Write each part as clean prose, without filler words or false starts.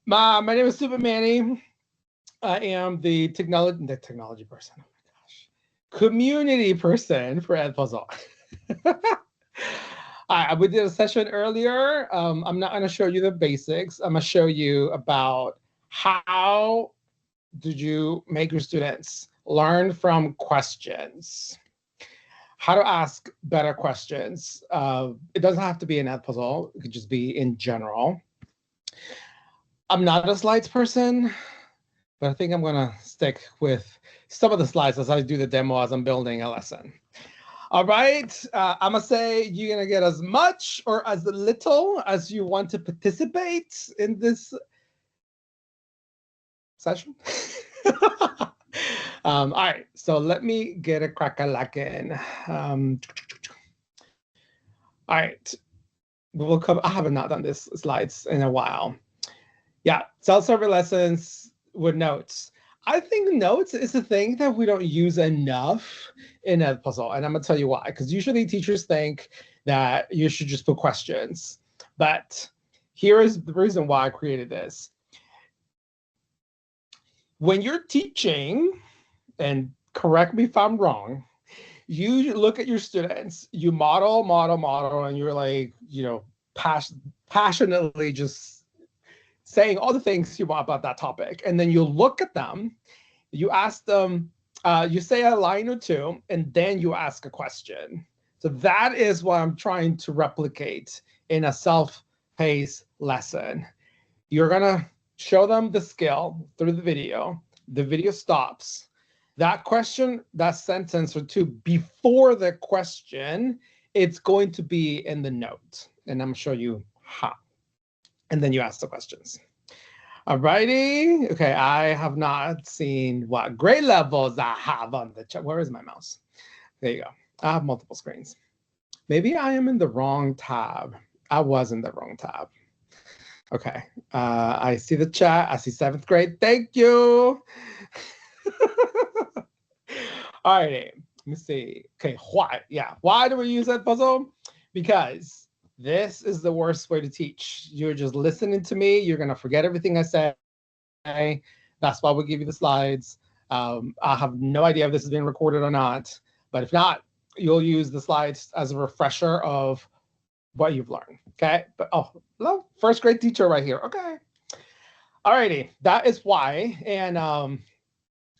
My name is Super Manny. I am the technology person. Oh my gosh, community person for Edpuzzle. We did a session earlier. I'm not going to show you the basics. I'm going to show you about how did you make your students learn from questions, how to ask better questions. It doesn't have to be an Edpuzzle. It could just be in general. I'm not a slides person, but I think I'm going to stick with some of the slides as I do the demo as I'm building a lesson. All right, I'm going to say you're going to get as much or as little as you want to participate in this session. All right, so let me get a crack-a-lackin'. All right, we'll come. I have not done this slides in a while. Yeah, self-serving lessons with notes. I think notes is a thing that we don't use enough in Edpuzzle, and I'm gonna tell you why. Because usually teachers think that you should just put questions, but here is the reason why I created this. When you're teaching, and correct me if I'm wrong, you look at your students, you model, and you're like, passionately just saying all the things you want about that topic. And then you look at them, you ask them, you say a line or two, and then you ask a question. So that is what I'm trying to replicate in a self-paced lesson. You're gonna show them the skill through the video. The video stops. That question, that sentence or two before the question, it's going to be in the note. And I'm gonna show you how. And then you ask the questions. All righty. Okay, I have not seen what grade levels I have on the chat. Where is my mouse? There you go. I have multiple screens. Maybe I am in the wrong tab. I was in the wrong tab. Okay, I see the chat. I see 7th grade. Thank you. All righty, let me see. Okay, why? Yeah, why do we use Edpuzzle? Because this is the worst way to teach. You're just listening to me. You're going to forget everything I say. That's why we give you the slides. I have no idea if this is being recorded or not. But if not, you'll use the slides as a refresher of what you've learned. Okay. But hello, 1st grade teacher right here. Okay. All righty. That is why. And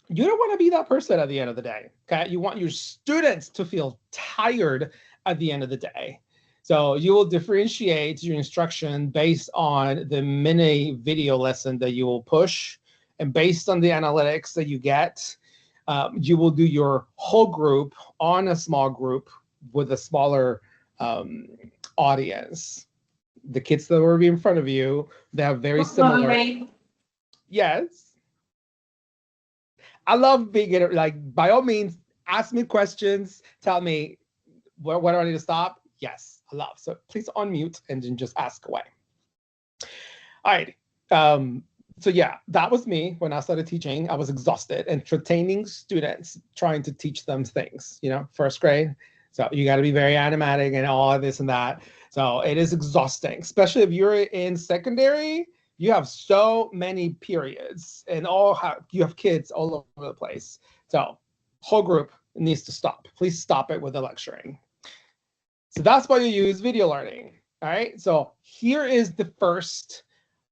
you don't want to be that person at the end of the day. Okay. You want your students to feel tired at the end of the day. So you will differentiate your instruction based on the mini video lesson that you will push. And based on the analytics that you get, you will do your whole group on a small group with a smaller audience. The kids that will be in front of you, they have very similar. Yes. I love being like, by all means, ask me questions. Tell me, where do I need to stop? Yes, I love. So please unmute and then just ask away. All right. So yeah, that was me when I started teaching. I was exhausted, entertaining students, trying to teach them things, 1st grade. So you got to be very animatic and all of this and that. So it is exhausting, especially if you're in secondary. You have so many periods and you have kids all over the place. So whole group needs to stop. Please stop it with the lecturing. So that's why you use video learning. All right. So here is the first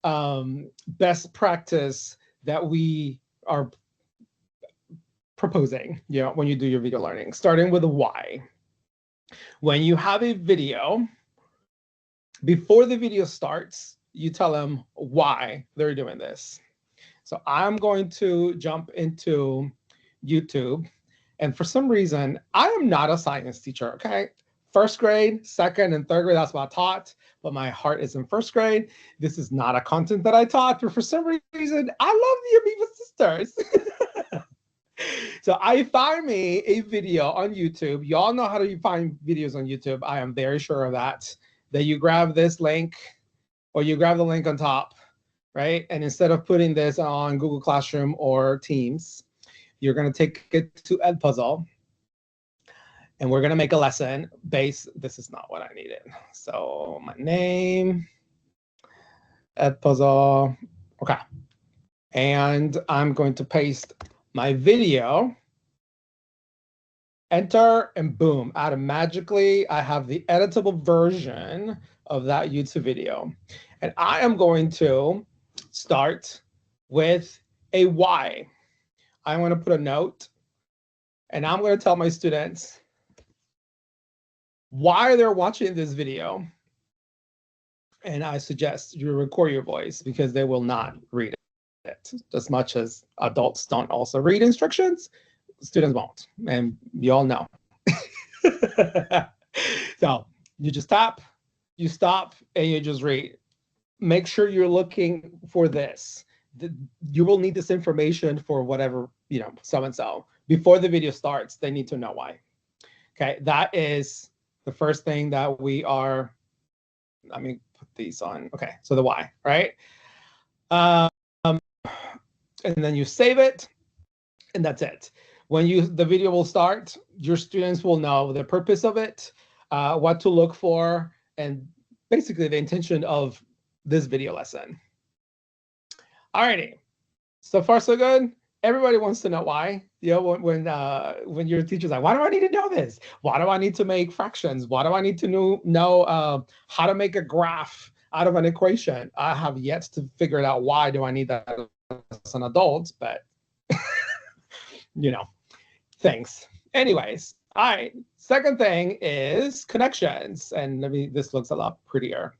best practice that we are proposing, when you do your video learning, starting with a why. When you have a video, before the video starts, you tell them why they're doing this. So I'm going to jump into YouTube. And for some reason, I am not a science teacher, okay? 1st grade, 2nd, and 3rd grade, that's what I taught. But my heart is in 1st grade. This is not a content that I taught. But for some reason, I love the Amoeba Sisters. So I find me a video on YouTube. Y'all know how to find videos on YouTube. I am very sure of that. That you grab this link, or you grab the link on top, right? And instead of putting this on Google Classroom or Teams, you're going to take it to Edpuzzle. And we're going to make a lesson based. This is not what I needed. So my name, Edpuzzle. Okay. And I'm going to paste my video, enter, and boom, automatically I have the editable version of that YouTube video. And I am going to start with a why. I'm going to put a note, and I'm going to tell my students why they're watching this video. And I suggest you record your voice because they will not read it. As much as adults don't also read instructions, students won't, and you all know. So you just tap, you stop, and you just read. Make sure you're looking for this. You will need this information for whatever, so-and-so. Before the video starts, they need to know why. Okay, that is the first thing that we are, let me put these on. Okay, so the why, right? And then you save it, and that's it. When the video will start, your students will know the purpose of it, what to look for, and basically the intention of this video lesson. Alrighty, so far so good. Everybody wants to know why. When your teacher's like, why do I need to know this? Why do I need to make fractions? Why do I need to know how to make a graph out of an equation? I have yet to figure it out. Why do I need that as an adult? But thanks. Anyways, all right. Second thing is connections, and this looks a lot prettier.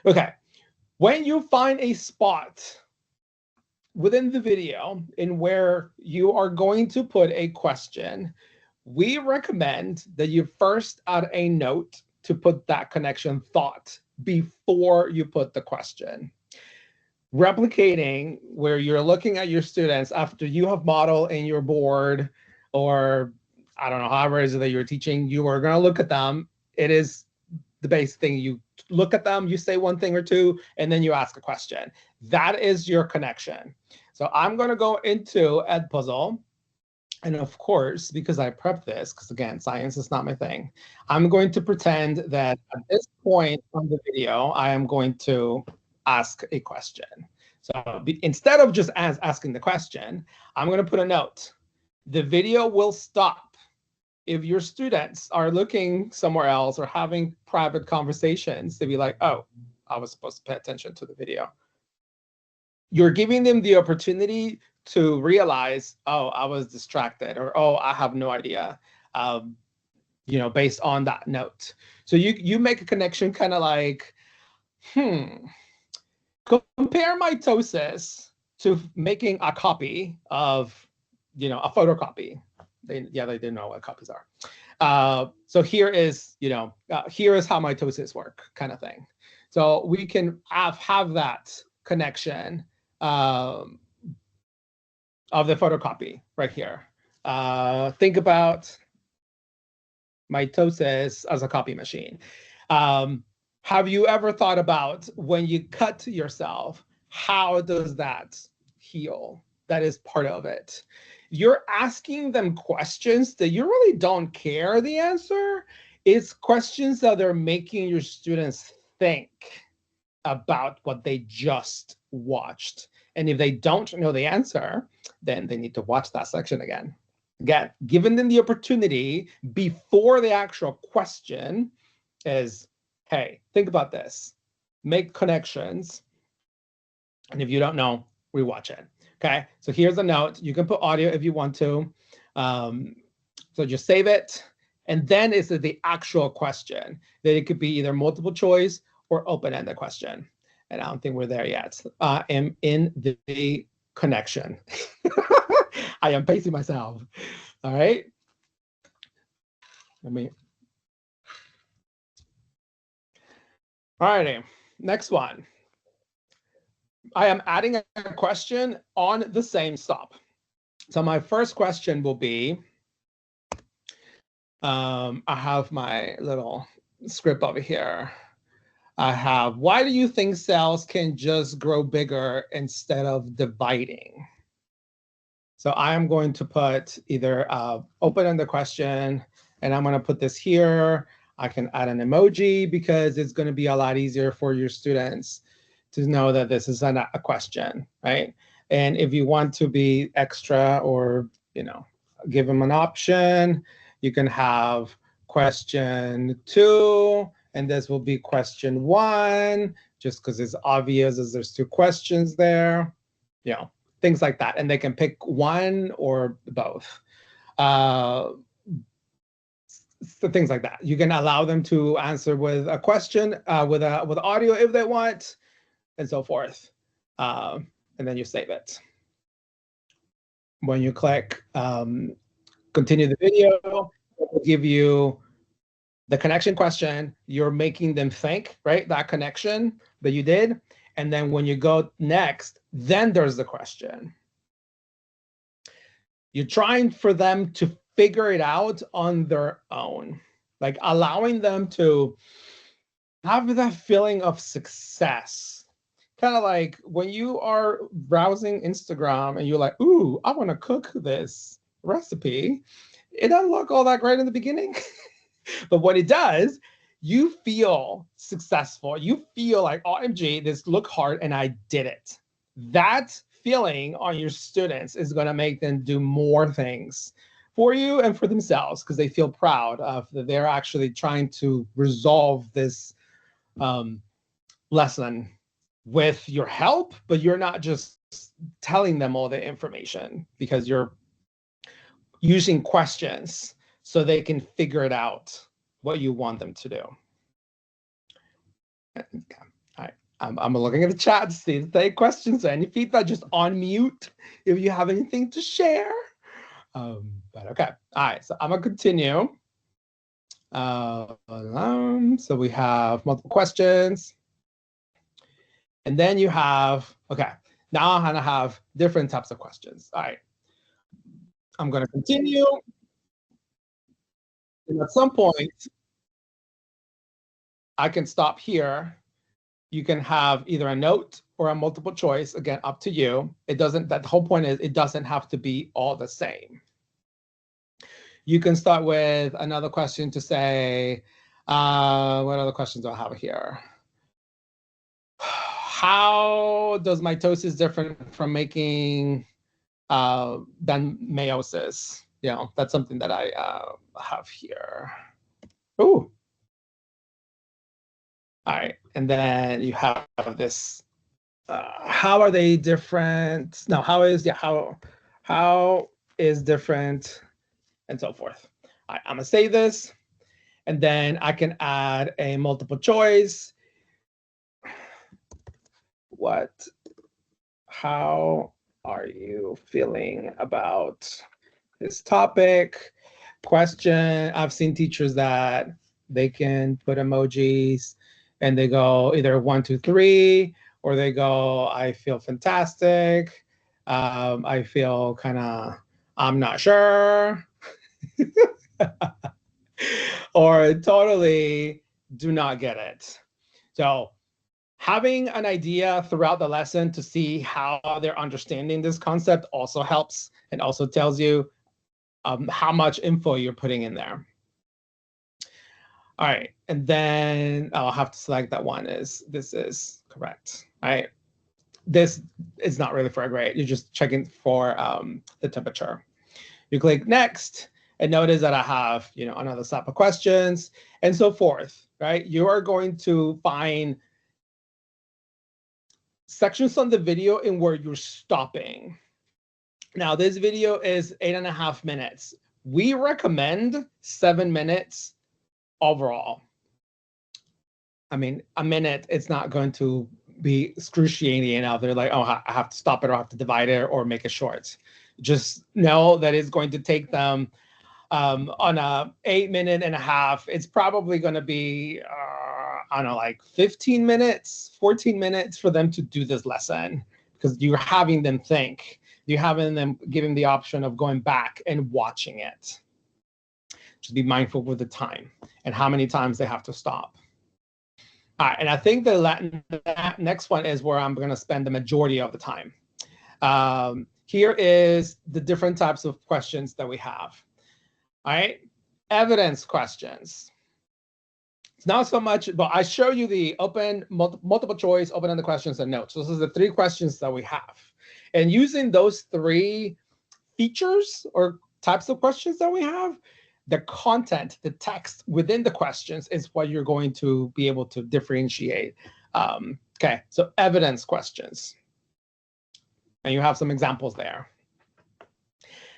Okay, when you find a spot within the video in where you are going to put a question, we recommend that you first add a note to put that connection thought before you put the question. Replicating where you're looking at your students after you have modeled in your board, or I don't know, however it is that you're teaching, you are going to look at them. It is the base thing. You look at them, you say one thing or two, and then you ask a question. That is your connection. So I'm going to go into Edpuzzle. And of course, because I prepped this, because again, science is not my thing, I'm going to pretend that at this point on the video, I am going to ask a question. So instead of just asking the question, I'm going to put a note. The video will stop if your students are looking somewhere else or having private conversations. They'd be like, oh, I was supposed to pay attention to the video. You're giving them the opportunity to realize, oh, I was distracted, or oh, I have no idea, based on that note. So you make a connection kind of like, compare mitosis to making a copy of, a photocopy. They didn't know what copies are. So here is how mitosis work, kind of thing. So we can have that connection of the photocopy right here. Think about mitosis as a copy machine. Have you ever thought about when you cut yourself, how does that heal? That is part of it. You're asking them questions that you really don't care the answer. It's questions that are making your students think about what they just watched. And if they don't know the answer, then they need to watch that section again. Again, giving them the opportunity before the actual question is, hey, think about this, make connections. And if you don't know, rewatch it. Okay, so here's a note. You can put audio if you want to. So just save it. And then it's the actual question. That it could be either multiple choice or open-ended question. And I don't think we're there yet. I am in the connection. I am pacing myself. All right. All righty. Next one. I am adding a question on the same stop. So my first question will be, I have my little script over here. I have, why do you think cells can just grow bigger instead of dividing? So I am going to put either open-ended question, and I'm going to put this here. I can add an emoji because it's going to be a lot easier for your students to know that this is a question, right? And if you want to be extra or, give them an option, you can have question 2, and this will be question 1, just because it's obvious as there's 2 questions there, things like that. And they can pick one or both. So things like that. You can allow them to answer with a question, with audio if they want, and so forth. And then you save it. When you click continue the video, it will give you the connection question. You're making them think, right? That connection that you did. And then when you go next, then there's the question. You're trying for them to figure it out on their own, like allowing them to have that feeling of success. Kind of like when you are browsing Instagram and you're like, ooh, I want to cook this recipe. It doesn't look all that great in the beginning, but when it does, you feel successful. You feel like, OMG, this looked hard and I did it. That feeling on your students is going to make them do more things for you and for themselves, because they feel proud of that they're actually trying to resolve this lesson with your help, but you're not just telling them all the information, because you're using questions so they can figure it out what you want them to do. All right, I'm looking at the chat to see if they have questions. Any feedback, just on mute if you have anything to share. But okay, all right, so I'm gonna continue. So we have multiple questions. And then you have, okay, now I'm gonna have different types of questions. All right, I'm gonna continue. And at some point, I can stop here. You can have either a note or a multiple choice, again, up to you. It doesn't, that the whole point is it doesn't have to be all the same. You can start with another question to say, what other questions do I have here? How does mitosis different from making than meiosis? That's something that I have here. Ooh. All right, and then you have this. How are they different? No, how is different, and so forth. All right, I'm gonna save this, and then I can add a multiple choice. How are you feeling about this topic? Question. I've seen teachers that they can put emojis and they go either 1, 2, 3, or they go, I feel fantastic. I feel kind of, I'm not sure. Or totally do not get it. So having an idea throughout the lesson to see how they're understanding this concept also helps, and also tells you how much info you're putting in there. All right, and then I'll have to select that one this is correct. All right, this is not really for a grade. You're just checking for the temperature. You click next, and notice that I have another set of questions and so forth. Right, you are going to find sections on the video in where you're stopping. Now, this video is 8.5 minutes. We recommend 7 minutes overall. I mean, a minute, it's not going to be excruciating enough. They're like, oh, I have to stop it, or I have to divide it, or make it short. Just know that it's going to take them on a 8.5 minutes. It's probably going to be, I don't know, like 15 minutes, 14 minutes for them to do this lesson, because you're having them think. You're having them giving the option of going back and watching it. Just be mindful with the time and how many times they have to stop. All right, and I think the next one is where I'm going to spend the majority of the time. Here is the different types of questions that we have. All right, evidence questions. It's not so much, but I show you the open, multiple choice, open-ended questions, and notes. Those are the 3 questions that we have. And using those 3 features or types of questions that we have, the content, the text within the questions is what you're going to be able to differentiate. Okay, so evidence questions. And you have some examples there.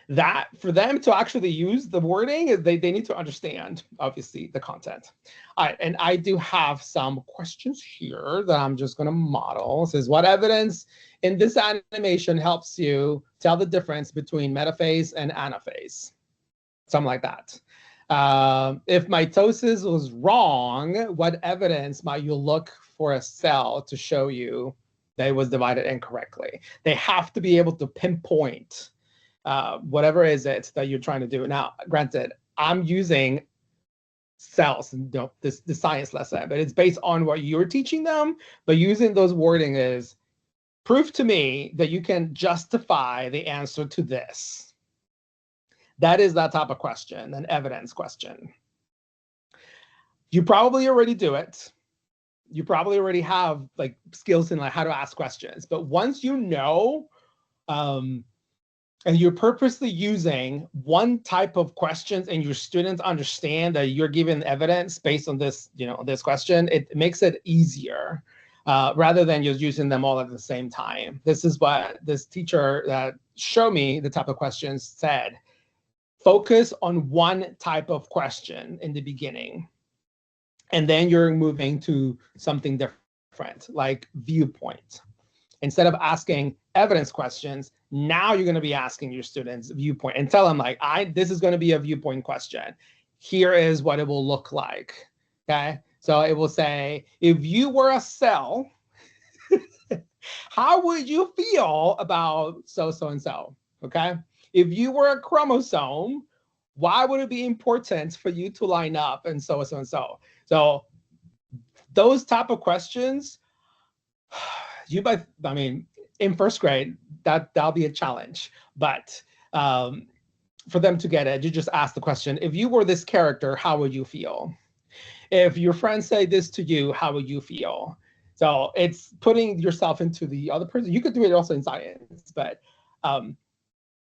That for them to actually use the wording, they need to understand, obviously, the content. All right, and I do have some questions here that I'm just going to model. It says, what evidence in this animation helps you tell the difference between metaphase and anaphase? Something like that. If mitosis was wrong, what evidence might you look for a cell to show you that it was divided incorrectly? They have to be able to pinpoint whatever is it that you're trying to do. Now, granted, I'm using cells, this science lesson, but it's based on what you're teaching them. But using those wording is prove to me that you can justify the answer to this. That is that type of question, an evidence question. You probably already do it. You probably already have like skills in like how to ask questions. But once you know, and you're purposely using one type of questions and your students understand that you're giving evidence based on this, this question, it makes it easier rather than just using them all at the same time. This is what this teacher that showed me the type of questions said. Focus on one type of question in the beginning, and then you're moving to something different, like viewpoint. Instead of asking evidence questions, now you're going to be asking your students viewpoint and tell them like, this is going to be a viewpoint question. Here is what it will look like. Okay. So it will say, if you were a cell, how would you feel about so and so? Okay. If you were a chromosome, why would it be important for you to line up and so and so? So those type of questions, in first grade, that'll be a challenge. But for them to get it, you just ask the question, if you were this character, how would you feel? If your friends say this to you, how would you feel? So it's putting yourself into the other person. You could do it also in science, but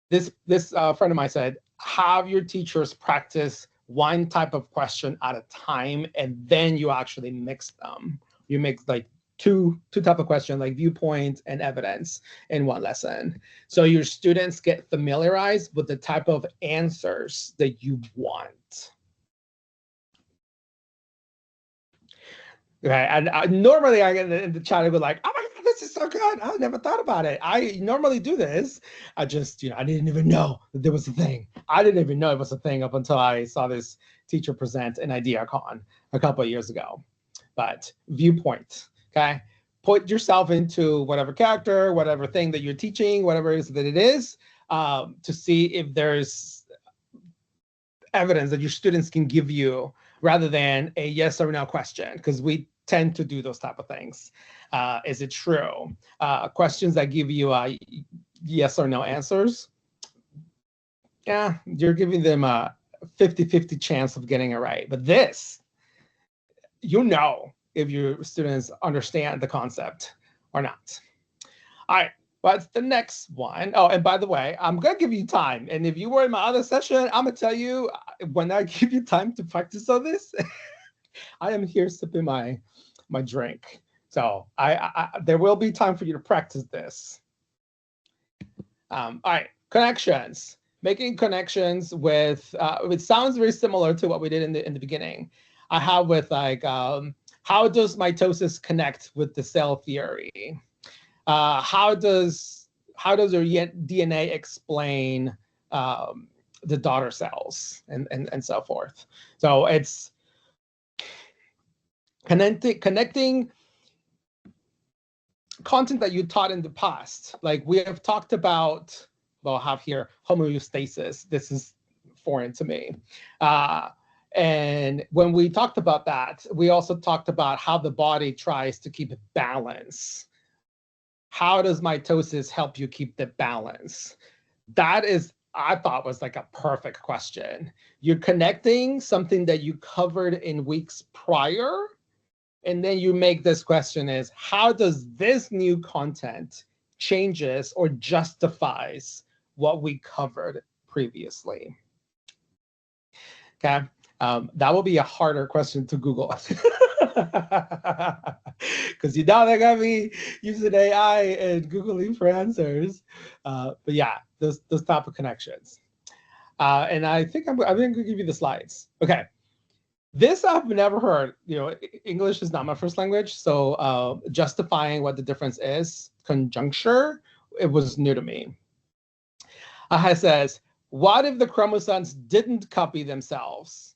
this friend of mine said, have your teachers practice one type of question at a time, and then you actually mix them. You mix like two type of questions, like viewpoint and evidence in one lesson. So your students get familiarized with the type of answers that you want. Okay, and normally I get in the chat, I go like, oh my God, this is so good. I never thought about it. I normally do this. I just, I didn't even know that there was a thing. I didn't even know it was a thing up until I saw this teacher present an IdeaCon a couple of years ago. But viewpoint, okay? Put yourself into whatever character, whatever thing that you're teaching, whatever it is that it is, to see if there's evidence that your students can give you rather than a yes or no question, because we tend to do those type of things. Is it true? Questions that give you yes or no answers, yeah, you're giving them a 50-50 chance of getting it right. But this, if your students understand the concept or not. All right. What's the next one? Oh, and by the way, I'm going to give you time. And if you were in my other session, I'm going to tell you, when I give you time to practice on this, I am here sipping my drink. So there will be time for you to practice this. All right, connections. Making connections with, it sounds very similar to what we did in the beginning. I have with like, how does mitosis connect with the cell theory? How does your DNA explain the daughter cells and so forth? So it's connecting content that you taught in the past. Like we have talked about, well, I have here homeostasis. This is foreign to me. And when we talked about that, we also talked about how the body tries to keep balance. How does mitosis help you keep the balance? That is I thought was like a perfect question. You're connecting something that you covered in weeks prior, and then you make this question is, how does this new content changes or justifies what we covered previously? Okay, that will be a harder question to Google. Because you know they're gonna be using AI and Googling for answers. But yeah, those type of connections. And I think I'm going to give you the slides. Okay, this I've never heard. You know, English is not my first language, so justifying what the difference is, conjuncture, it was new to me. It says, what if the chromosomes didn't copy themselves?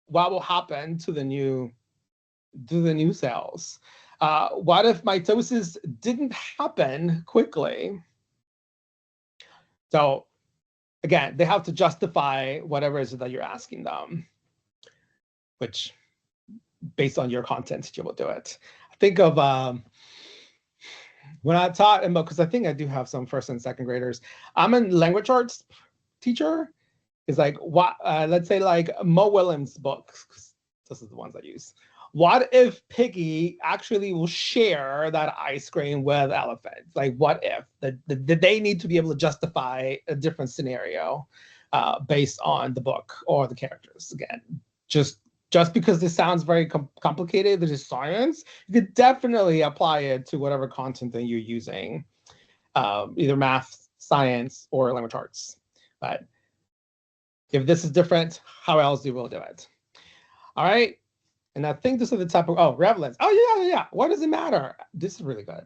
What will happen to the new cells? What if mitosis didn't happen quickly? So again, they have to justify whatever it is that you're asking them, which based on your content, you will do it. Think of when I taught, because I think I do have some first and second graders. I'm a language arts teacher. It's like, what? Let's say like Mo Willems' books. This is the ones I use. What if Piggy actually will share that ice cream with elephants? Like, what if? Did they need to be able to justify a different scenario based on the book or the characters? Again, just because this sounds very complicated, this is science, you could definitely apply it to whatever content that you're using, either math, science, or language arts. But if this is different, how else you will do it? All right. And I think this is the type of, relevance. Oh, yeah. What does it matter? This is really good.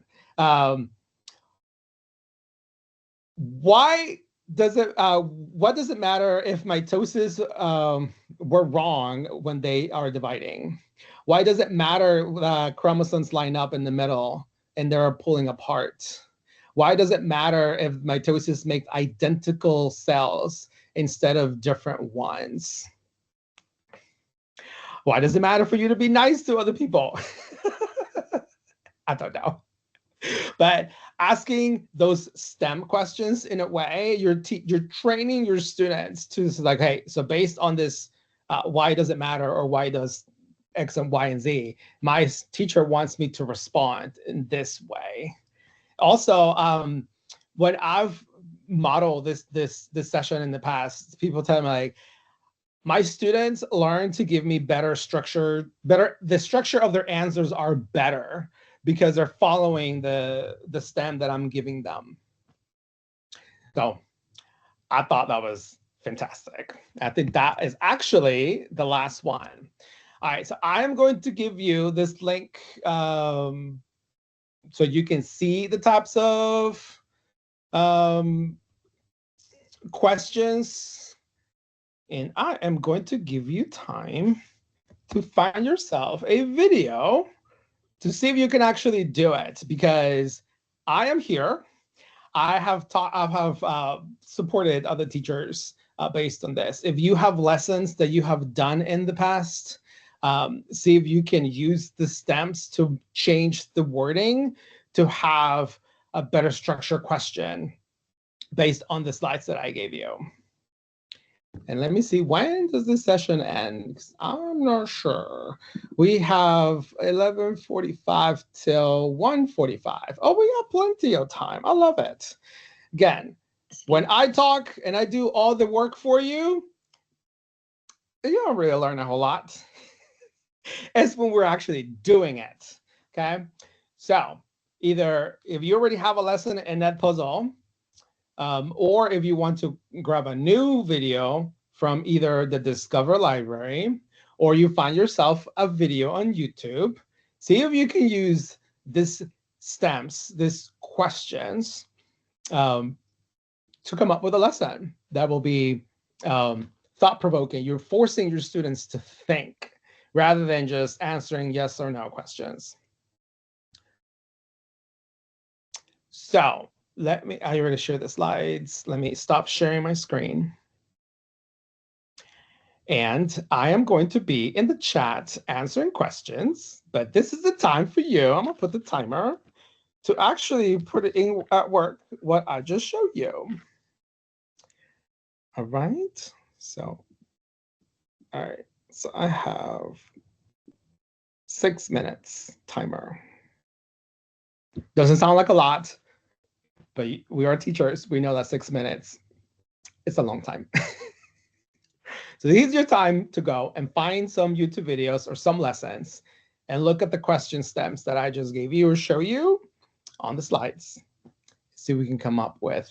Why does it, what does it matter if mitosis were wrong when they are dividing? Why does it matter chromosomes line up in the middle and they're pulling apart? Why does it matter if mitosis makes identical cells instead of different ones? Why does it matter for you to be nice to other people? I don't know. But asking those STEM questions in a way, you're training your students to like, hey, so based on this, why does it matter, or why does X and Y and Z? My teacher wants me to respond in this way. Also, when I've modeled this session in the past, people tell me like, my students learn to give me better structure. The structure of their answers are better because they're following the STEM that I'm giving them. So I thought that was fantastic. I think that is actually the last one. All right, so I am going to give you this link so you can see the types of questions. And I am going to give you time to find yourself a video to see if you can actually do it, because I am here. I have supported other teachers based on this. If you have lessons that you have done in the past, see if you can use the stamps to change the wording to have a better structure question based on the slides that I gave you. And let me see, when does this session end? I'm not sure. We have 11:45 till 1:45. Oh, we got plenty of time. I love it. Again, when I talk and I do all the work for you, you don't really learn a whole lot. It's when we're actually doing it, okay? So either if you already have a lesson in Edpuzzle, or if you want to grab a new video from either the Discover library, or you find yourself a video on YouTube, see if you can use this stamps, these questions, to come up with a lesson that will be thought-provoking. You're forcing your students to think rather than just answering yes or no questions. So are you ready to share the slides? Let me stop sharing my screen. And I am going to be in the chat answering questions, but this is the time for you. I'm gonna put the timer to actually put it in at work, what I just showed you. All right. So, all right. So I have 6 minutes timer. Doesn't sound like a lot, but we are teachers. We know that 6 minutes, it's a long time. So here's your time to go and find some YouTube videos or some lessons and look at the question stems that I just gave you or show you on the slides. See if we can come up with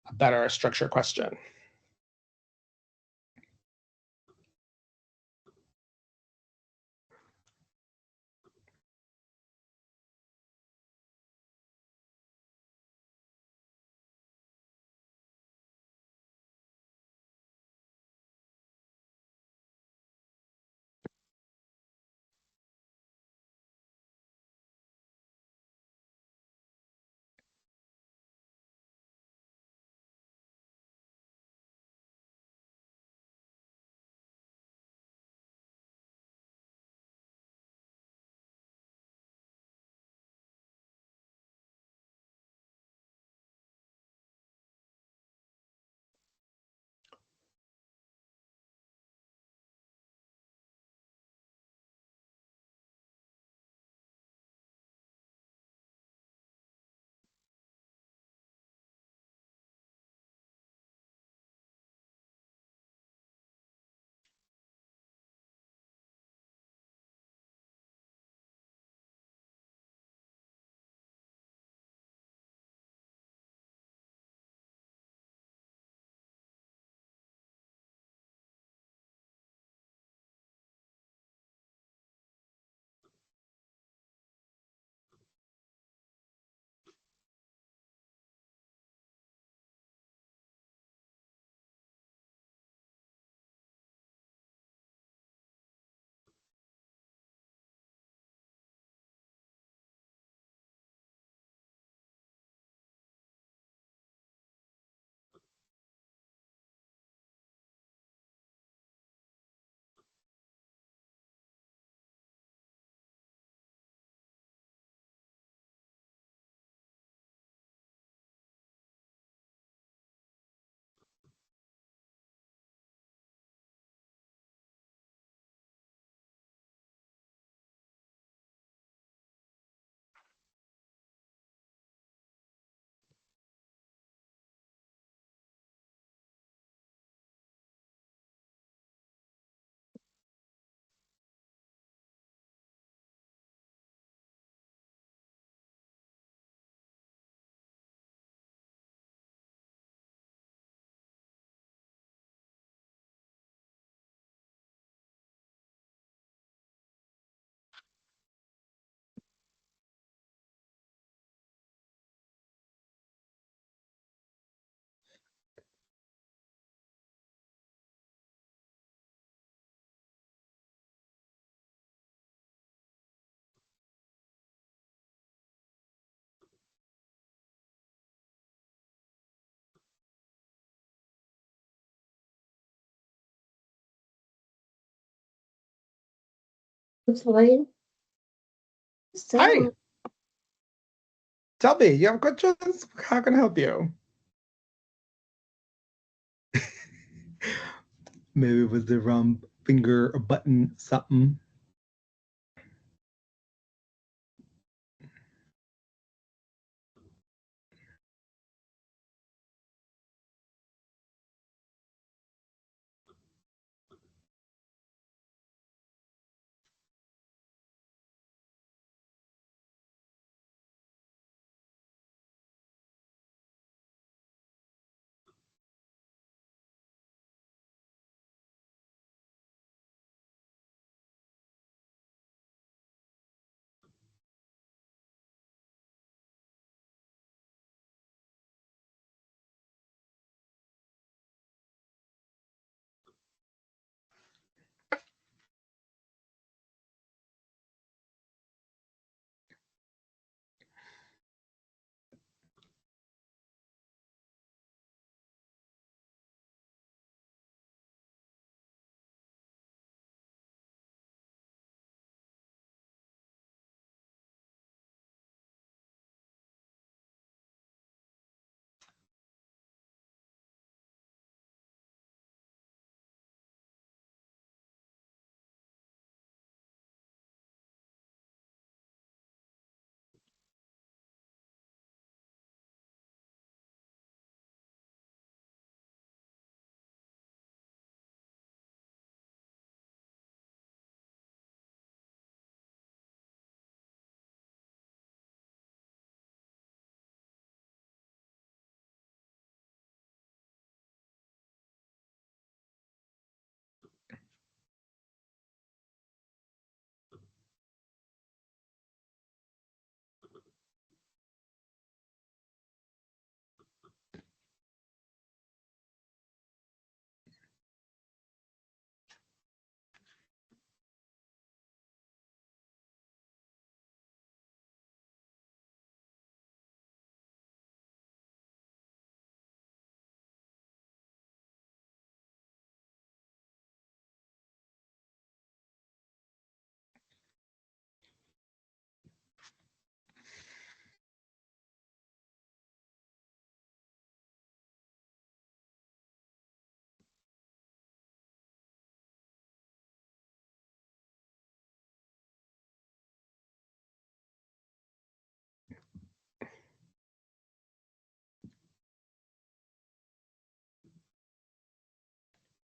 a better structured question. Hi, tell me, you have questions? How can I help you? Maybe with the wrong finger or button, something.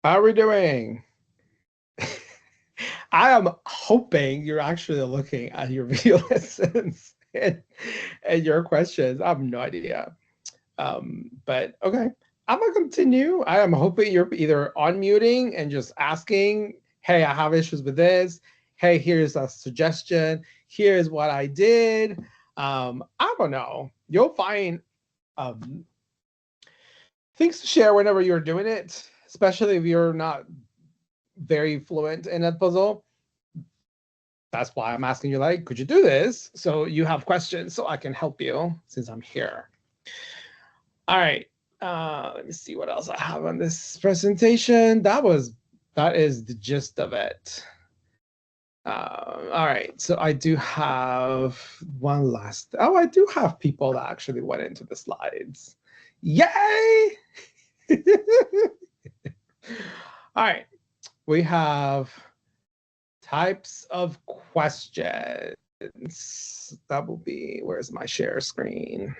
How are we doing? I am hoping you're actually looking at your video lessons and your questions. I have no idea. But okay, I'm gonna continue. I am hoping you're either unmuting and just asking, hey, I have issues with this. Hey, here's a suggestion. Here's what I did. I don't know. You'll find things to share whenever you're doing it, especially if you're not very fluent in Edpuzzle. That's why I'm asking you, like, could you do this? So you have questions so I can help you since I'm here. All right. Let me see what else I have on this presentation. That is the gist of it. All right. So I do have one last. Oh, I do have people that actually went into the slides. Yay! All right. We have types of questions. That will be, where's my share screen?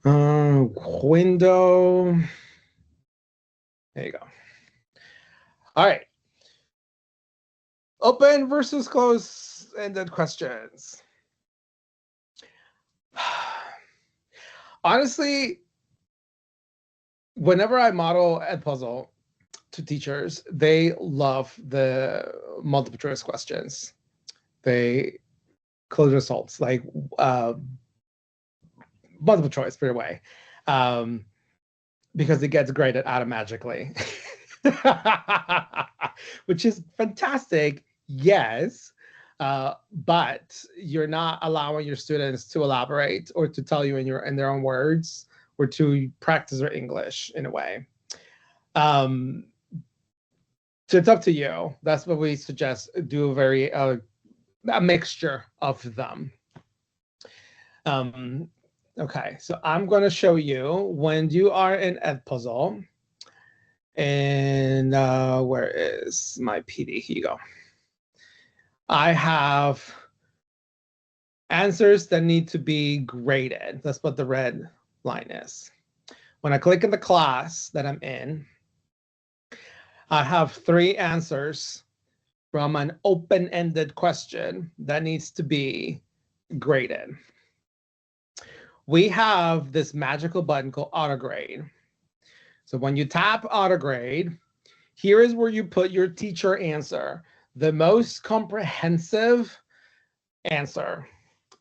Window. There you go. All right. Open versus close-ended questions. Honestly, whenever I model Edpuzzle to teachers, they love the multiple choice questions. They close results, like multiple choice for your way, because it gets graded automatically, which is fantastic. Yes, but you're not allowing your students to elaborate or to tell you in their own words or to practice their English in a way. So it's up to you. That's what we suggest. Do a mixture of them. Okay, so I'm going to show you when you are in Edpuzzle. And where is my PD? Here you go. I have answers that need to be graded. That's what the red line is. When I click in the class that I'm in, I have 3 answers from an open-ended question that needs to be graded. We have this magical button called AutoGrade. So when you tap AutoGrade, here is where you put your teacher answer, the most comprehensive answer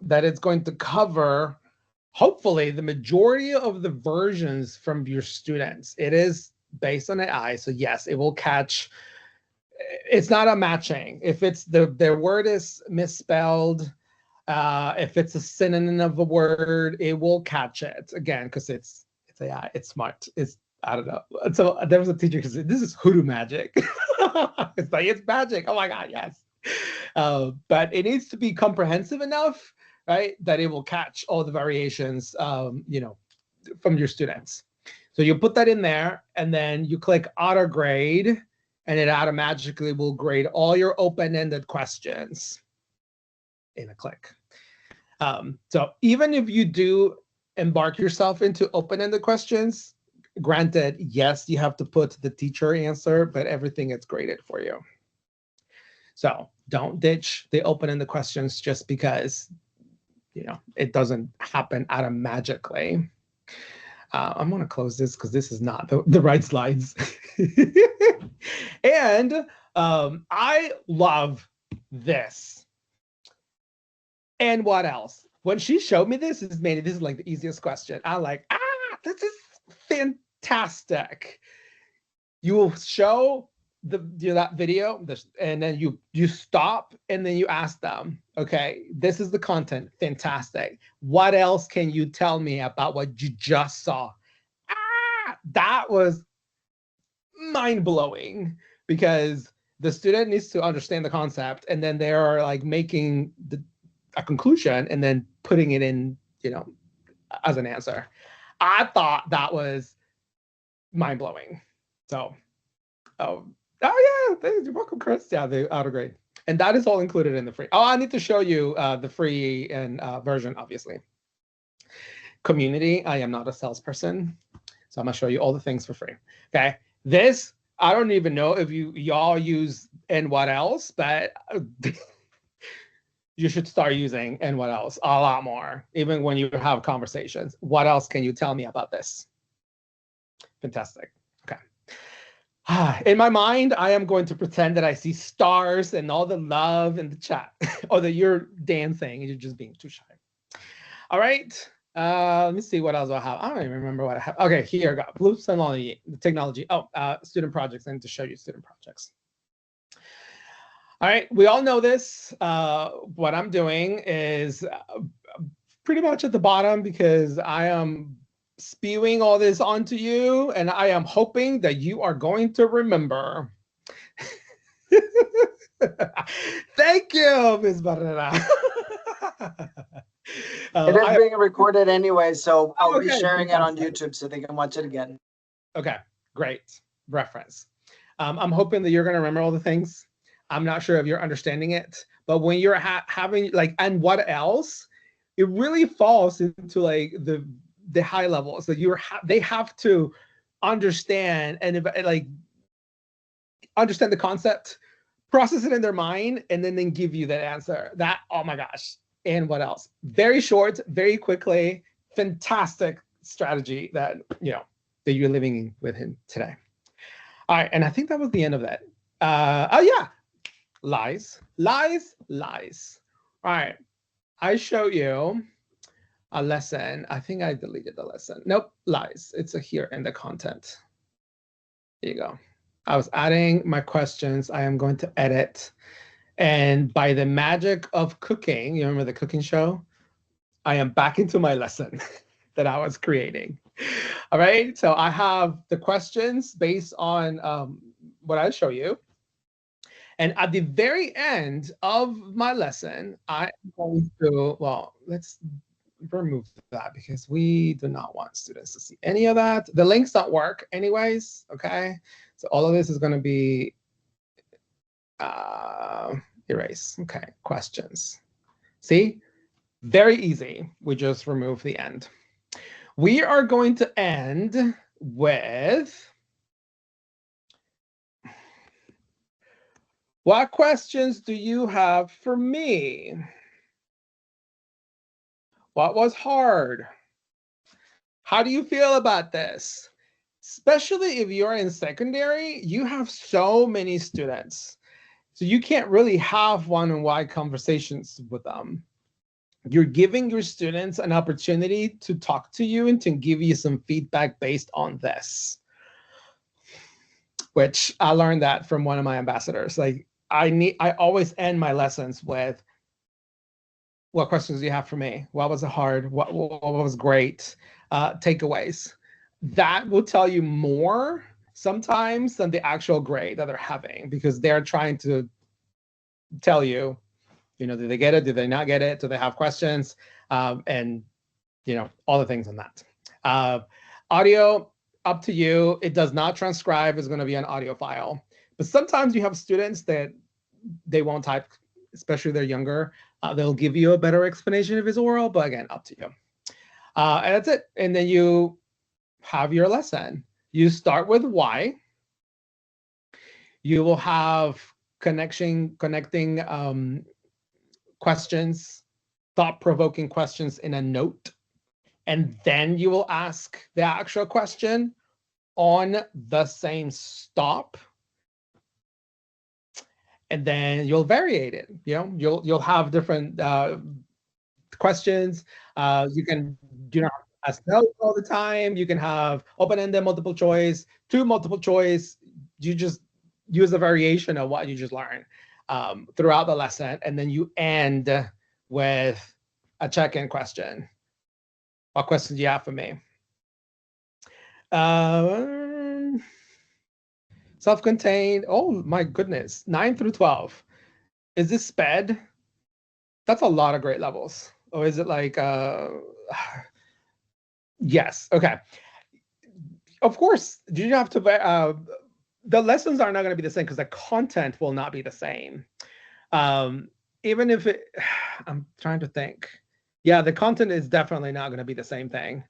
that it's going to cover, hopefully, the majority of the versions from your students. It is based on AI, so yes, it will catch. It's not a matching. If it's their word is misspelled, if it's a synonym of a word, it will catch it again because it's AI. It's smart. I don't know. So there was a teacher who said, "This is hoodoo magic." It's like, it's magic. Oh my God, yes. But it needs to be comprehensive enough, right, that it will catch all the variations, from your students. So you put that in there, and then you click auto grade, and it automatically will grade all your open-ended questions in a click. So even if you do embark yourself into open-ended questions, granted, yes, you have to put the teacher answer, but everything is graded for you. So don't ditch the open-ended questions just because, it doesn't happen automatically. I'm going to close this because this is not the right slides. And I love this. And what else? When she showed me this, this is like the easiest question. I'm like, this is fantastic. You will show that video, and then you stop, and then you ask them, okay, this is the content, fantastic. What else can you tell me about what you just saw? That was mind-blowing, because the student needs to understand the concept, and then they are like making a conclusion and then putting it in, as an answer. I thought that was mind-blowing. So, oh yeah, you're welcome, Chris. Yeah, the auto grade. And that is all included in the free. Oh, I need to show you the free and version, obviously. Community, I am not a salesperson. So I'm gonna show you all the things for free. Okay. This, I don't even know if y'all use and what else, but you should start using and what else a lot more, even when you have conversations. What else can you tell me about this? Fantastic. Okay. In my mind, I am going to pretend that I see stars and all the love in the chat, or that you're dancing and you're just being too shy. All right. Let me see what else I have. I don't even remember what I have. Okay, here I got Blue technology. Oh, student projects. I need to show you student projects. All right, we all know this. What I'm doing is pretty much at the bottom because I am spewing all this onto you, and I am hoping that you are going to remember. Thank you, Ms. Barrera. It is being recorded anyway, so I'll be sharing it on YouTube so they can watch it again. Okay, great reference. I'm hoping that you're going to remember all the things. I'm not sure if you're understanding it, but when you're having like, and what else, it really falls into like the high levels that they have to understand and like understand the concept, process it in their mind, and then give you that answer. That, oh my gosh. And what else? Very short, very quickly, fantastic strategy that that you're living with him today. All right, and I think that was the end of that. Oh yeah. Lies. All right, I show you a lesson. I think I deleted the lesson. Nope, lies. It's here in the content. There you go. I was adding my questions. I am going to edit. And by the magic of cooking, you remember the cooking show? I am back into my lesson that I was creating. All right, so I have the questions based on what I show you. And at the very end of my lesson, I'm going to, well, let's remove that because we do not want students to see any of that. The links don't work anyways, okay? So all of this is going to be erase. Okay, questions. See, very easy. We just remove the end. We are going to end with, what questions do you have for me? What was hard? How do you feel about this? Especially if you're in secondary, you have so many students. So you can't really have one-on-one conversations with them. You're giving your students an opportunity to talk to you and to give you some feedback based on this, which I learned that from one of my ambassadors. Like I always end my lessons with, what questions do you have for me? What was hard? What was great? Takeaways. That will tell you more sometimes than the actual grade that they're having, because they're trying to tell you, did they get it? Did they not get it? Do they have questions? And, all the things on that. Audio, up to you. It does not transcribe. It's going to be an audio file. But sometimes you have students that they won't type, especially if they're younger. They'll give you a better explanation if it's oral, but again, up to you. And that's it. And then you have your lesson. You start with why. You will have connecting questions, thought-provoking questions in a note. And then you will ask the actual question on the same stop. And then you'll variate it. You'll have different questions. You can ask no all the time. You can have open-ended multiple choice, two multiple choice. You just use a variation of what you just learned throughout the lesson, and then you end with a check-in question. What questions do you have for me? Self-contained. Oh my goodness, 9 through 12. Is this sped? That's a lot of grade levels. Or is it like, yes, okay. Of course, you have to, the lessons are not going to be the same because the content will not be the same. Even if it, I'm trying to think. Yeah, the content is definitely not going to be the same thing.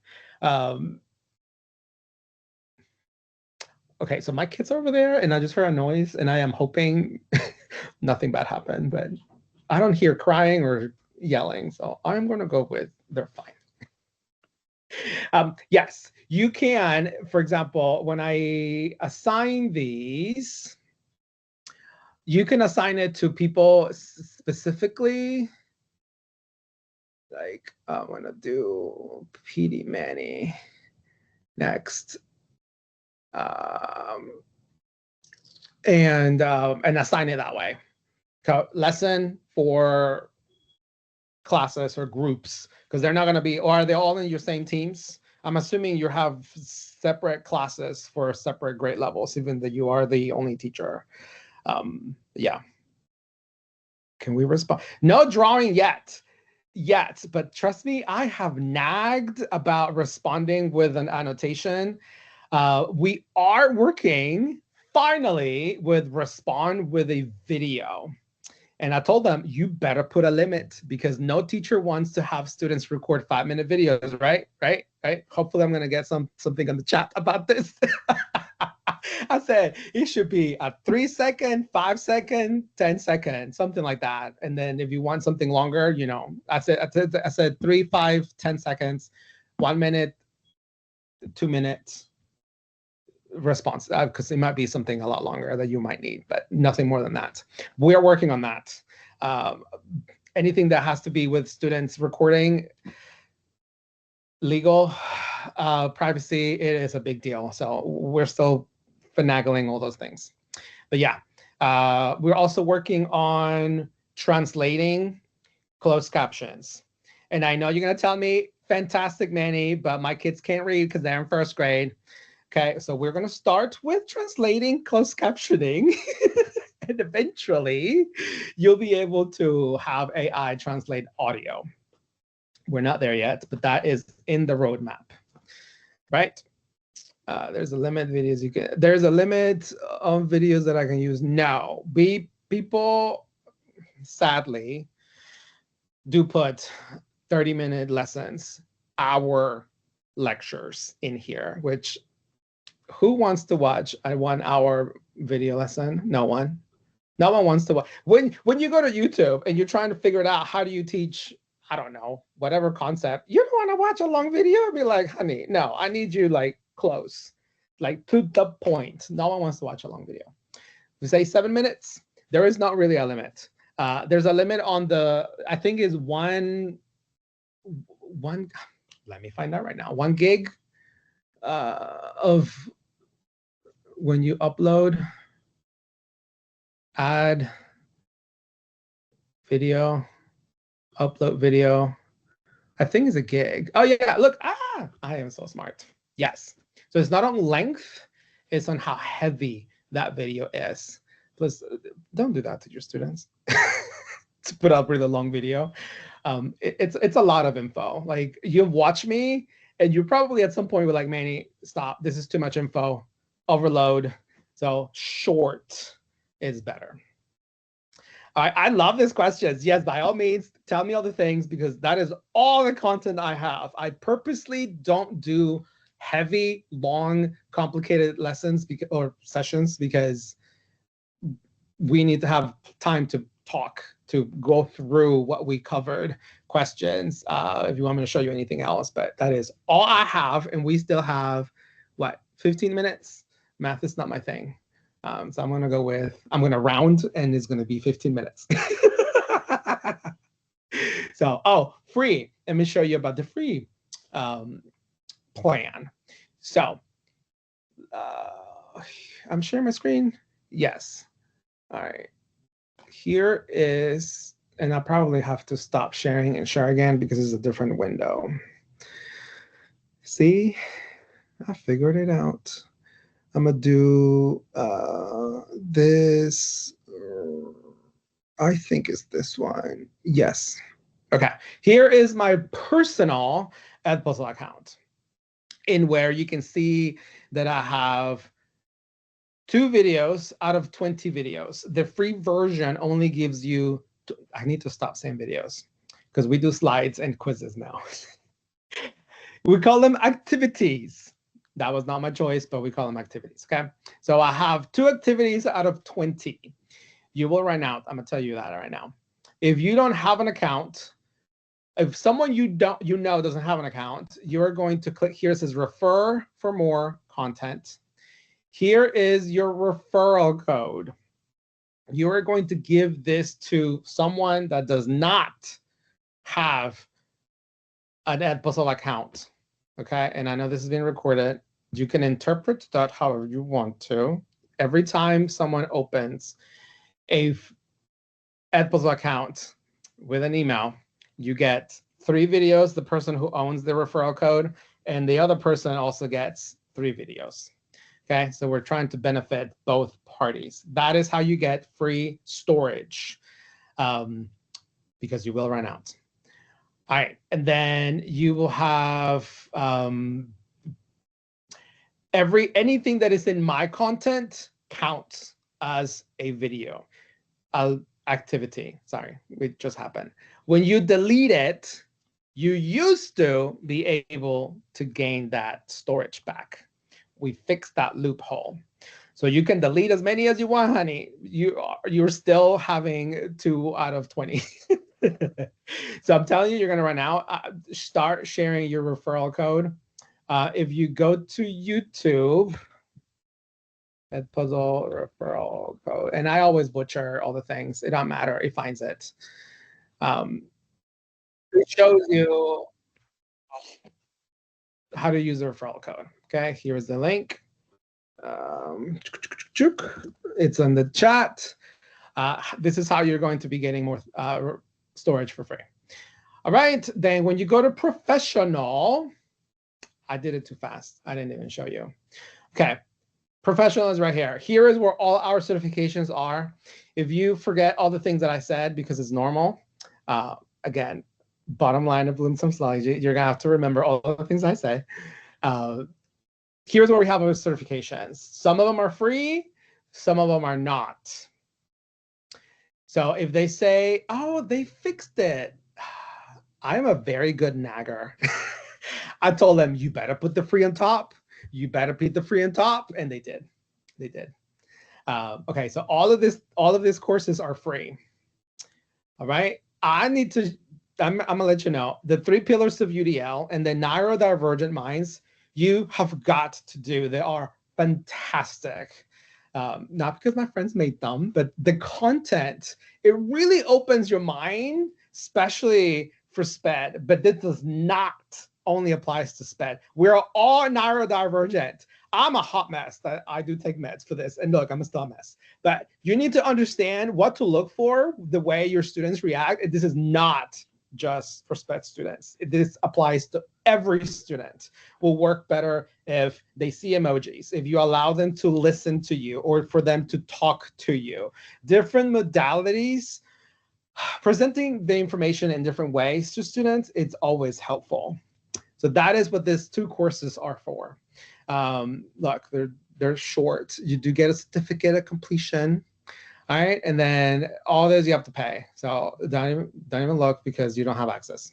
Okay, so my kids are over there, and I just heard a noise, and I am hoping nothing bad happened, but I don't hear crying or yelling, so I'm going to go with they're fine. Yes, you can, for example, when I assign these, you can assign it to people specifically. Like, I'm going to do PD Manny next. And assign it that way. So lesson for classes or groups, because they're not going to be, or are they all in your same teams? I'm assuming you have separate classes for separate grade levels, even though you are the only teacher. Yeah. Can we respond? No drawing yet, but trust me, I have nagged about responding with an annotation. We are working finally with respond with a video. And I told them, you better put a limit, because no teacher wants to have students record 5-minute videos, right? Hopefully I'm going to get something in the chat about this. I said it should be a 3-second, 5-second, 10-second, something like that. And then if you want something longer, you know, I said 3, 5, 10 seconds, 1 minute, 2 minutes response, because it might be something a lot longer that you might need, but nothing more than that. We are working on that. Anything that has to be with students recording, legal, privacy, it is a big deal. So we're still finagling all those things. But yeah, we're also working on translating closed captions. And I know you're going to tell me, fantastic, Manny, but my kids can't read because they're in 1st grade. Okay, so we're going to start with translating closed captioning. And eventually, you'll be able to have AI translate audio. We're not there yet, but that is in the roadmap, right? There's a limit videos you can. There's a limit of videos that I can use. No, people, sadly, do put 30-minute lessons, hour lectures in here, which who wants to watch a 1-hour video lesson? No one. No one wants to watch. When you go to YouTube and you're trying to figure it out, how do you teach, I don't know, whatever concept, you don't want to watch a long video and be like, honey, no, I need you like close, like to the point. No one wants to watch a long video. We say 7 minutes. There is not really a limit. There's a limit on the, I think is one, let me find out right now. 1 gig of when you upload, add video, upload video, I think it's a gig. Oh yeah, look, I am so smart. Yes, so it's not on length, it's on how heavy that video is. Plus, don't do that to your students. To put up really long video. It's a lot of info. Like, you watch me and you probably at some point were like, Manny, stop, this is too much info, overload. So short is better. I love these questions. Yes, by all means, tell me all the things, because that is all the content I have. I purposely don't do heavy, long, complicated lessons or sessions, because we need to have time to talk, to go through what we covered, questions, if you want me to show you anything else. But that is all I have, and we still have, what, 15 minutes? Math is not my thing. So I'm going to go with, I'm going to round, and it's going to be 15 minutes. So, oh, free. Let me show you about the free plan. So I'm sharing my screen. Yes. All right. Here is, and I'll probably have to stop sharing and share again because it's a different window. See, I figured it out. I'm gonna do this. I think it's this one. Yes. Okay. Here is my personal Edpuzzle account, in where you can see that I have 2 videos out of 20 videos. The free version only gives you, I need to stop saying videos because we do slides and quizzes now. We call them activities. That was not my choice, but we call them activities, okay? So I have 2 activities out of 20. You will run out. I'm gonna tell you that right now. If you don't have an account, if someone you know doesn't have an account, you're going to click here. It says refer for more content. Here is your referral code. You are going to give this to someone that does not have an Edpuzzle account, okay? And I know this is being recorded. You can interpret that however you want to. Every time someone opens a Edpuzzle account with an email, you get 3 videos, the person who owns the referral code, and the other person also gets 3 videos. Okay, so we're trying to benefit both parties. That is how you get free storage, because you will run out. All right, and then you will have anything that is in my content counts as a video activity. Sorry, it just happened. When you delete it, you used to be able to gain that storage back. We fixed that loophole. So you can delete as many as you want, honey. You're still having 2 out of 20. So I'm telling you, you're gonna run out. Start sharing your referral code. If you go to YouTube, Edpuzzle referral code, and I always butcher all the things. It don't matter. It finds it. It shows you how to use the referral code. Okay, here's the link. It's on the chat. This is how you're going to be getting more storage for free. All right, then when you go to professional, I did it too fast. I didn't even show you. Okay, professional is right here. Here is where all our certifications are. If you forget all the things that I said, because it's normal, again, bottom line of Bloom Psychology, you're gonna have to remember all the things I say. Here's where we have our certifications. Some of them are free, some of them are not. So if they say, oh, they fixed it, I'm a very good nagger. I told them, you better put the free on top. You better put the free on top, and they did. They did. Okay, so all of these courses are free. All right, I'm gonna let you know the 3 pillars of UDL and the neurodivergent minds. You have got to do. They are fantastic. Not because my friends made them, but the content, it really opens your mind, especially for SPED, but this does not only applies to SPED. We're all neurodivergent. I'm a hot mess that I do take meds for this. And look, I'm still a mess. But you need to understand what to look for, the way your students react. This is not just for SPED students. This applies to every student. Will work better if they see emojis, if you allow them to listen to you or for them to talk to you. Different modalities, presenting the information in different ways to students, it's always helpful. So that is what these 2 courses are for. Look, they're short. You do get a certificate of completion. All right, and then all those you have to pay. So don't even look because you don't have access.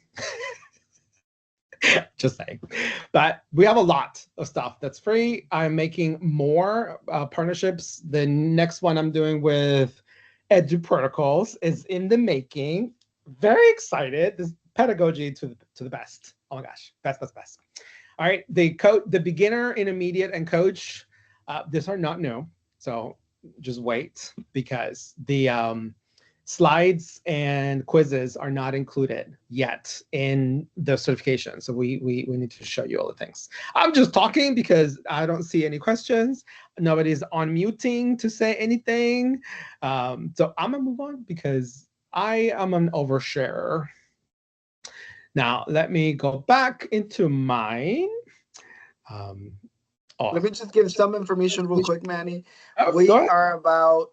Just saying. But we have a lot of stuff that's free. I'm making more partnerships. The next one I'm doing with Edu Protocols is in the making. Very excited. This pedagogy to the best. Oh my gosh, best. All right, the beginner, intermediate, and coach. These are not new. So just wait, because the slides and quizzes are not included yet in the certification. So we need to show you all the things. I'm just talking because I don't see any questions. Nobody's unmuting to say anything. So I'm gonna move on because I am an oversharer. Now let me go back into mine. Let me just give some information real quick, Manny. Oh, we are about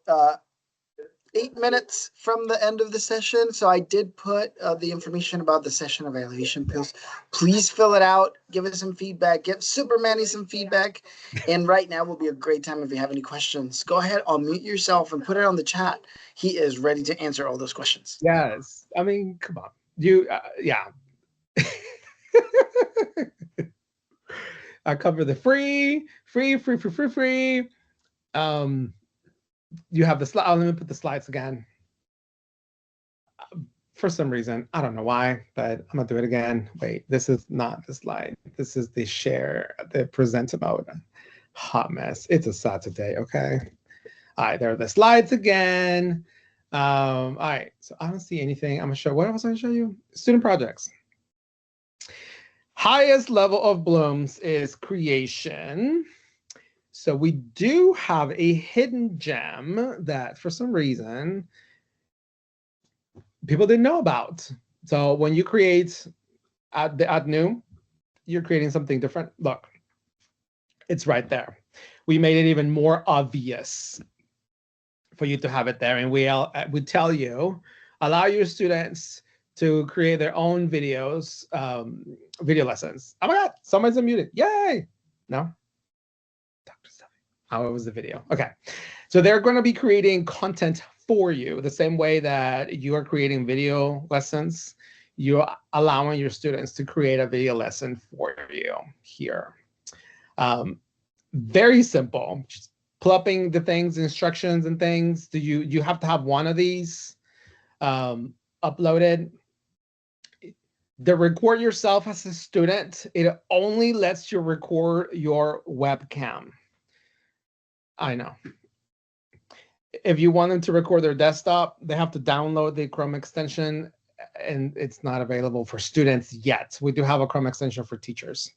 8 minutes from the end of the session. So I did put the information about the session evaluation pills. Please fill it out. Give us some feedback. Give Super Manny some feedback. And right now will be a great time if you have any questions. Go ahead, unmute yourself and put it on the chat. He is ready to answer all those questions. Yes. I mean, come on. Yeah. I cover the free. You have the slide. Let me put the slides again. For some reason, I don't know why, but I'm gonna do it again. Wait, this is not the slide. This is the share, the presenter mode. Hot mess. It's a Saturday, okay? All right, there are the slides again. All right, so I don't see anything. I'm gonna show, what was I gonna show you? Student projects. Highest level of blooms is creation. So we do have a hidden gem that for some reason people didn't know about. So when you create add new, you're creating something different. Look, it's right there. We made it even more obvious for you to have it there. And we tell you, allow your students to create their own videos, video lessons. Oh my God, someone's unmuted. Yay. No? Dr. Stuffy. Oh, it was the video. Okay. So they're going to be creating content for you the same way that you are creating video lessons. You're allowing your students to create a video lesson for you here. Very simple. Just plopping the things, instructions and things. You have to have one of these uploaded. The record yourself as a student, it only lets you record your webcam. I know. If you want them to record their desktop, they have to download the Chrome extension, and it's not available for students yet. We do have a Chrome extension for teachers.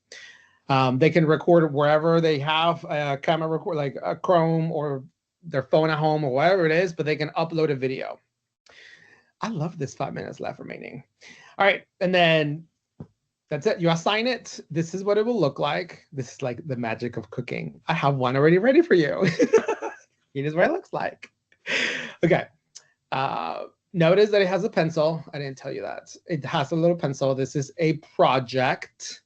They can record wherever they have a camera record, like a Chrome or their phone at home or whatever it is, but they can upload a video. I love this 5 minutes left remaining. All right, and then that's it. You assign it. This is what it will look like. This is like the magic of cooking. I have one already ready for you. Here's what it looks like. Okay. Notice that it has a pencil. I didn't tell you that. It has a little pencil. This is a project.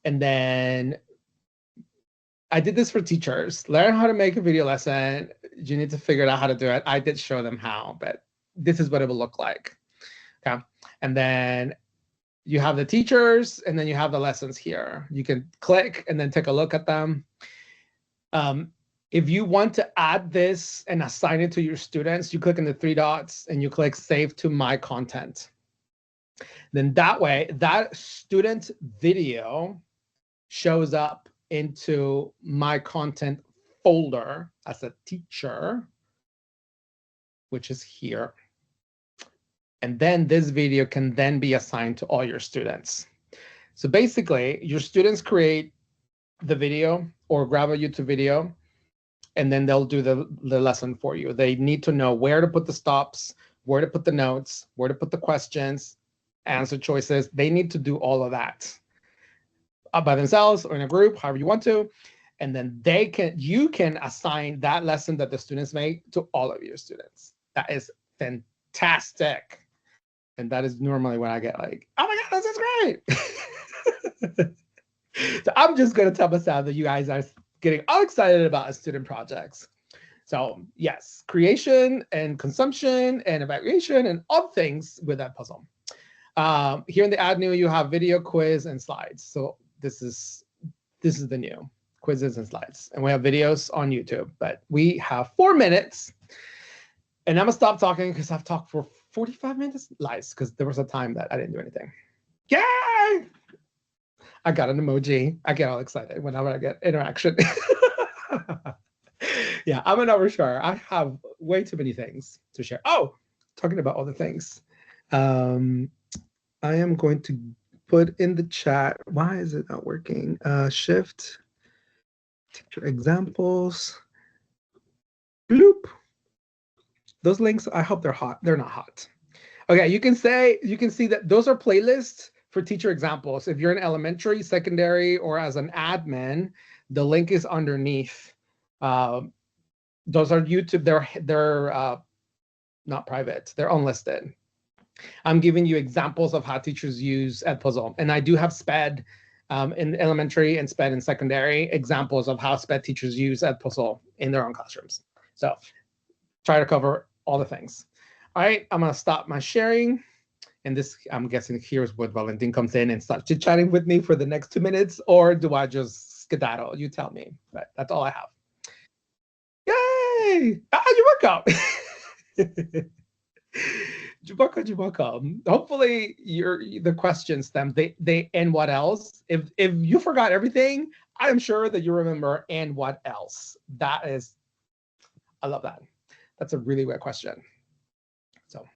And then I did this for teachers. Learn how to make a video lesson. You need to figure out how to do it. I did show them how, but this is what it will look like. Okay. And then you have the teachers, and then you have the lessons here. You can click and then take a look at them. If you want to add this and assign it to your students, you click on the 3 dots and you click Save to My Content. Then that way, that student video shows up into My Content folder as a teacher, which is here. And then this video can then be assigned to all your students. So basically, your students create the video or grab a YouTube video, and then they'll do the lesson for you. They need to know where to put the stops, where to put the notes, where to put the questions, answer choices. They need to do all of that by themselves or in a group, however you want to. And then you can assign that lesson that the students make to all of your students. That is fantastic. And that is normally when I get like, oh my God, this is great. So I'm just going to tell myself that you guys are getting all excited about student projects. So yes, creation and consumption and evaluation and all things with Edpuzzle. Here in the Add New, you have video, quiz, and slides. So this is the new quizzes and slides. And we have videos on YouTube, but we have 4 minutes. And I'm gonna stop talking because I've talked for 45 minutes. Lies, because there was a time that I didn't do anything. Yay! I got an emoji. I get all excited whenever I get interaction. Yeah, I'm an overshare. I have way too many things to share. Oh, talking about all the things. I am going to put in the chat. Why is it not working? Shift, teacher examples. Bloop. Those links, I hope they're hot. They're not hot. Okay, you can see that those are playlists for teacher examples. If you're in elementary, secondary, or as an admin, the link is underneath. Those are YouTube. They're not private. They're unlisted. I'm giving you examples of how teachers use Edpuzzle, and I do have SPED in elementary and SPED in secondary. Examples of how SPED teachers use Edpuzzle in their own classrooms. So try to cover all the things. All right, I'm gonna stop my sharing, And this, I'm guessing, here's what Valentin comes in and starts chit-chatting with me for the next 2 minutes, or do I just skedaddle? You tell me. But that's all I have. Yay! You're welcome. You're welcome. Hopefully, the question stems. They and what else? If you forgot everything, I'm sure that you remember and what else. That is, I love that. That's a really weird question.